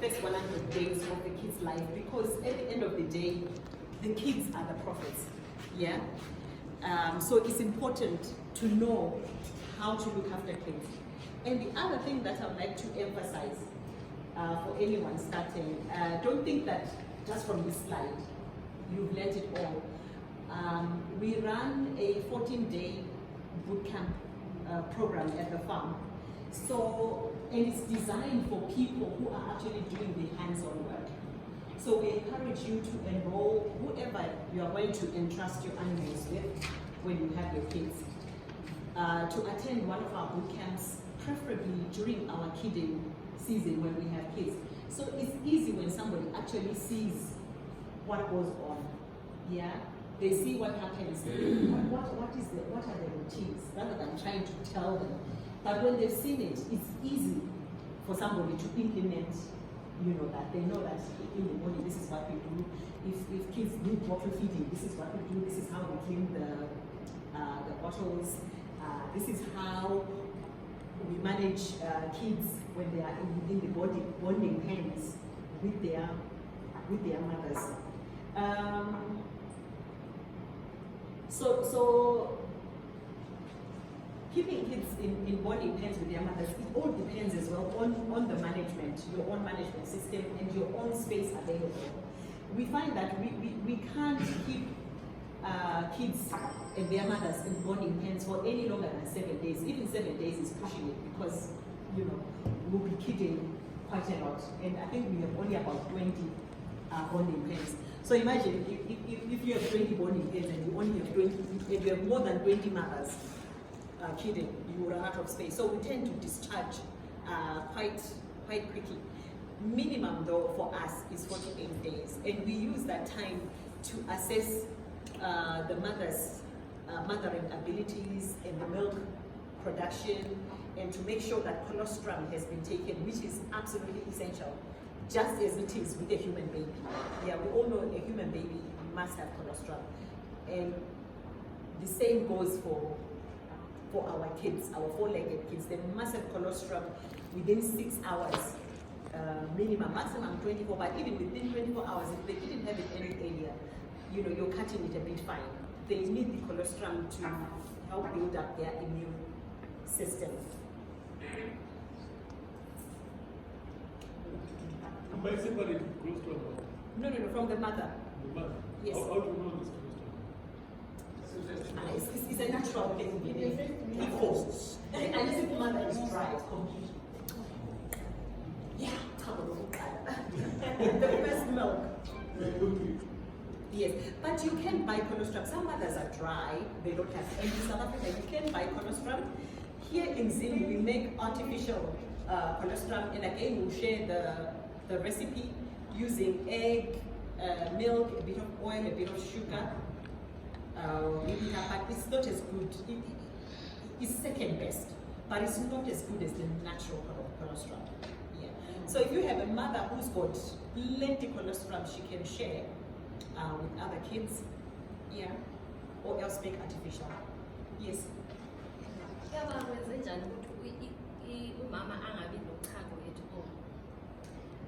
first 100 days of the kid's life, because at the end of the day, the kids are the prophets. Yeah. So it's important to know how to look after kids. And the other thing that I'd like to emphasize for anyone starting, don't think that just from this slide you've learned it all. We run a 14-day bootcamp program at the farm. So, and it's designed for people who are actually doing the hands-on work. So we encourage you to enroll whoever you are going to entrust your animals with when you have your kids. To attend one of our boot camps, preferably during our kidding season when we have kids. So it's easy when somebody actually sees what goes on. Yeah, they see what happens. What are the routines, rather than trying to tell them. But when they've seen it, it's easy for somebody to implement. You know that they know that in the morning this is what we do. If kids need bottle feeding, this is what we do. This is how we clean the bottles. This is how we manage kids when they are in the bonding pens with their mothers. So keeping kids in bonding pens with their mothers, it all depends as well on the management, your own management system and your own space available. We find that we can't keep kids and their mothers in bonding pens for any longer than 7 days. Even 7 days is pushing it, because you know we'll be kidding quite a lot. And I think we have only about 20 bonding pens. So imagine if you have 20 bonding pens and you only have 20, if you have more than 20 mothers kidding, you run out of space. So we tend to discharge quite quickly. Minimum though for us is 48 days, and we use that time to assess the mother's mothering abilities and the milk production, and to make sure that colostrum has been taken, which is absolutely essential, just as it is with a human baby. Yeah, we all know a human baby must have colostrum, and the same goes for our kids, our four-legged kids. They must have colostrum within 6 hours, minimum, maximum 24, but even within 24 hours, if they didn't have it any earlier, you know, you're cutting it a bit fine. They need the colostrum to help build up their immune system. By somebody colostrum? No, from the mother. The mother? Yes. How do you know this colostrum? It's a natural thing. It costs. Unless if the mother is dry, it's completely. Yeah, the first milk. Yes, but you can buy colostrum. Some mothers are dry, they don't have any. In South Africa, you can buy colostrum. Here in Zim, we make artificial colostrum, and again, we'll share the recipe using egg, milk, a bit of oil, a bit of sugar. But it's not as good. It's second best, but it's not as good as the natural colostrum. Yeah. So if you have a mother who's got plenty colostrum, she can share with other kids, yeah, or else make artificial. Yes.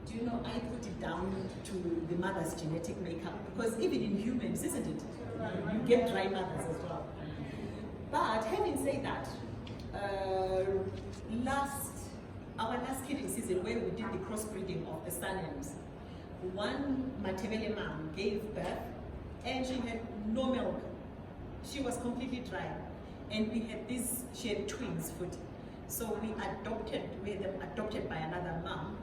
Do you know, I put it down to the mother's genetic makeup, because even in humans, isn't it? You get dry mothers as well. But having said that, our last kidding season, where we did the crossbreeding of the Sanhams, one Matebele mom gave birth and she had no milk. She was completely dry. And she had twins foot. So we had them adopted by another mom,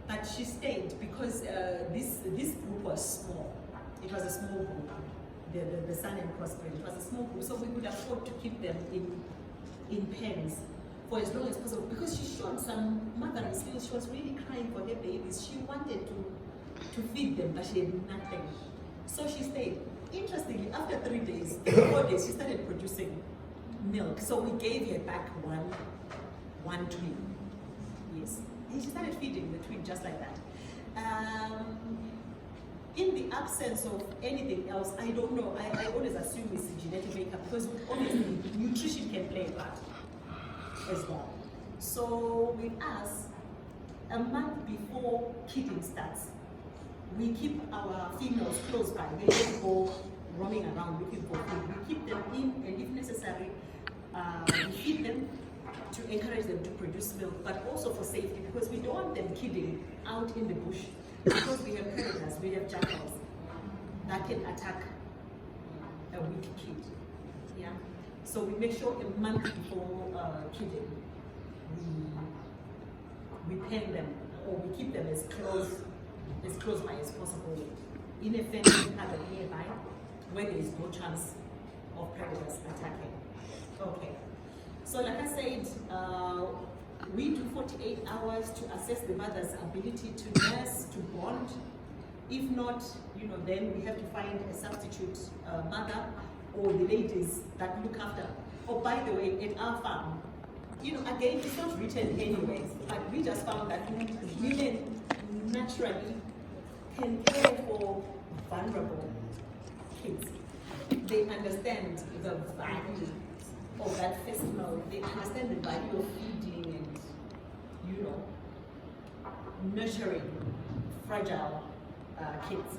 but she stayed because this group was small. It was a small group, the Sanham crossbreed. It was a small group, so we could afford to keep them in pens for as long as possible, because she showed some mothering skills. She was really crying for her babies. She wanted to feed them, but she had nothing. So she stayed. Interestingly, after 3 days, 4 days, she started producing milk. So we gave her back one twin. Yes. And she started feeding the twin just like that. In the absence of anything else, I don't know. I always assume it's the genetic makeup, because obviously nutrition can play a part as well. So with us, a month before kidding starts, we keep our females close by. They don't go roaming around looking for food. We keep them in, and if necessary, we feed them to encourage them to produce milk, but also for safety, because we don't want them kidding out in the bush, because we have predators, we have jackals that can attack a weak kid. Yeah. So we make sure a month before kidding, we pen them, or we keep them as close by as possible in a fenced area nearby, where there is no chance of predators attacking. Okay. So like I said, we do 48 hours to assess the mother's ability to nurse, to bond. If not, then we have to find a substitute mother, or the ladies that look after. Oh, by the way, at our farm, again, it's not written anyways, but we just found that women naturally can care for vulnerable kids. They understand the value of that first milk. They understand the value of feeding and, nurturing fragile kids.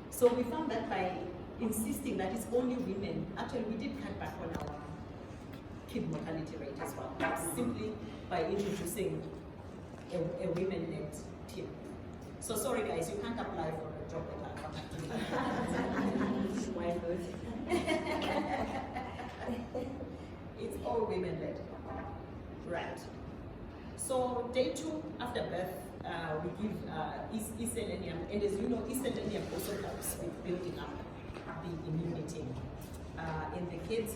So we found that by insisting that it's only women, actually we did cut back on our kid mortality rate as well, simply by introducing a women-led team. So sorry guys, you can't apply for a job at our Why good? It's all women-led. Right. So day 2 after birth, we give E. selenium, and as you know, E. selenium also helps with building up the immunity in the kids.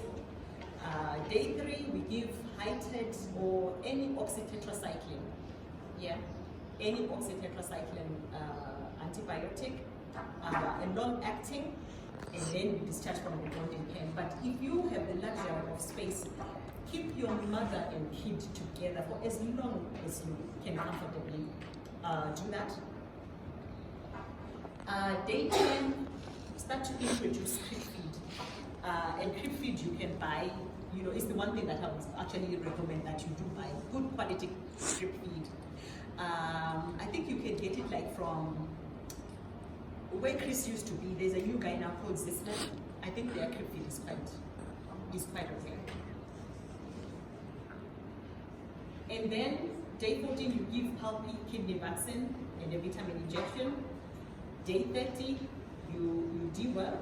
Day 3, we give hydrate or any oxytetracycline. Yeah, any oxytetracycline antibiotic, a long-acting, and then we discharge from the bonding pen. But if you have the luxury of space, keep your mother and kid together for as long as you can comfortably do that. Day 10, start to introduce crib feed. And crib feed you can buy, is the one thing that I would actually recommend that you do buy good quality crib feed. I think you can get it like from where Chris used to be. There's a new guy now called Zisman. I think their crib feed is quite okay. And then day 14, you give pulpy kidney vaccine and a vitamin injection. Day 30, you deworm,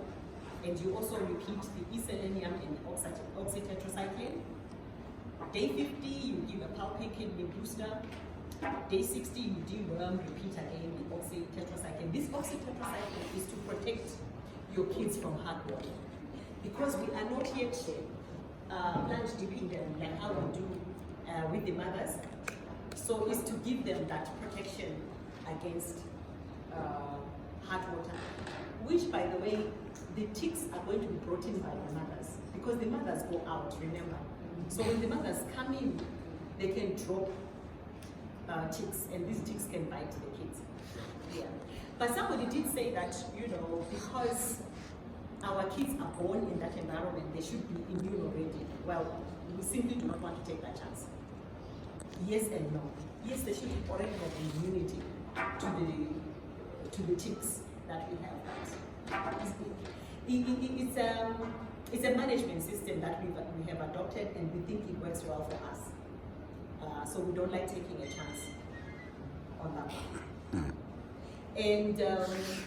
and you also repeat the E. selenium and oxytetracycline. Day 50, you give a pulpy kidney booster. Day 60, you deworm, repeat again the oxytetracycline. This oxytetracycline is to protect your kids from hard water, because we are not yet plunge deep in them like how we do with the mothers. So it's to give them that protection against hard water, which, by the way, the ticks are going to be brought in by the mothers, because the mothers go out, remember. So when the mothers come in, they can drop ticks, and these ticks can bite the kids. Yeah. But somebody did say that, because our kids are born in that environment, they should be immune already. Well, we simply do not want to take that chance. Yes and no. Yes, they should already have immunity to the ticks that we have. It's a management system that we have adopted, and we think it works well for us. So we don't like taking a chance on that one. And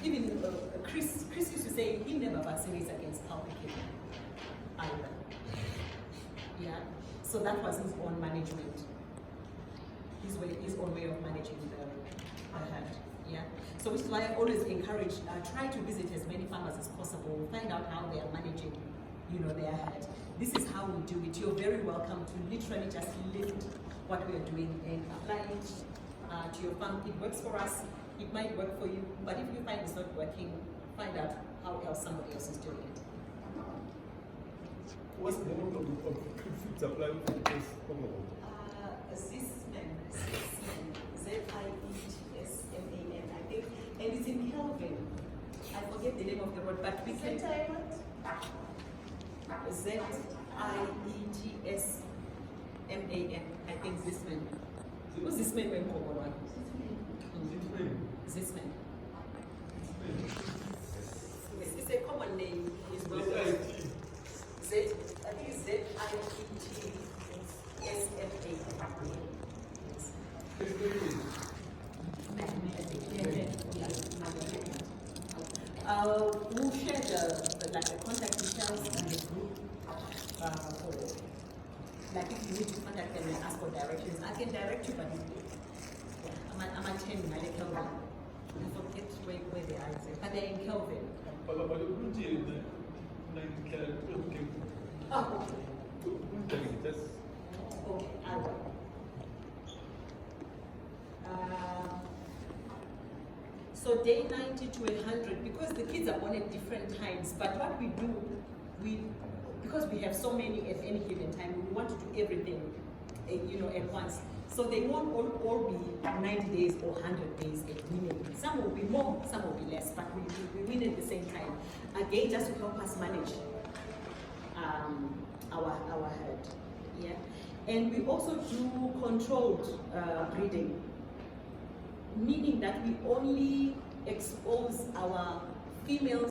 even Chris used to say he never vaccinates against pulpy kidney either. Yeah. So that was his own management. His own way of managing the herd. Yeah. So which is why I always encourage, try to visit as many farmers as possible, find out how they are managing, their herd. This is how we do it. You're very welcome to literally just lift what we are doing and apply it to your farm. It works for us. It might work for you, but if you find it's not working, find out how else somebody else is doing it. What's the name of the food supply for this hormone? Zisman, Z-I-E-T-S-M-A-N, I think, and it's in Kelvin. I forget the name of the word, but we can. Z-I-E-T-S-M-A-N, I think Zisman. Who's this man when common one? This man. It's a common name. It's not Z. I think it's we'll share the contact details in the group for, like, if you need to contact them and ask for directions. I can direct you, but I'm at 10 in Kelvin. I forget where they are, but they're in Kelvin. Oh, okay. Okay, I will. So day 90 to 100, because the kids are born at different times, but what we do, because we have so many at any given time, we want to do everything, at once. So they won't all be 90 days or 100 days at weaning. Some will be more, some will be less, but we wean at the same time. Again, just to help us manage our herd. Yeah, and we also do controlled breeding, meaning that we only expose our females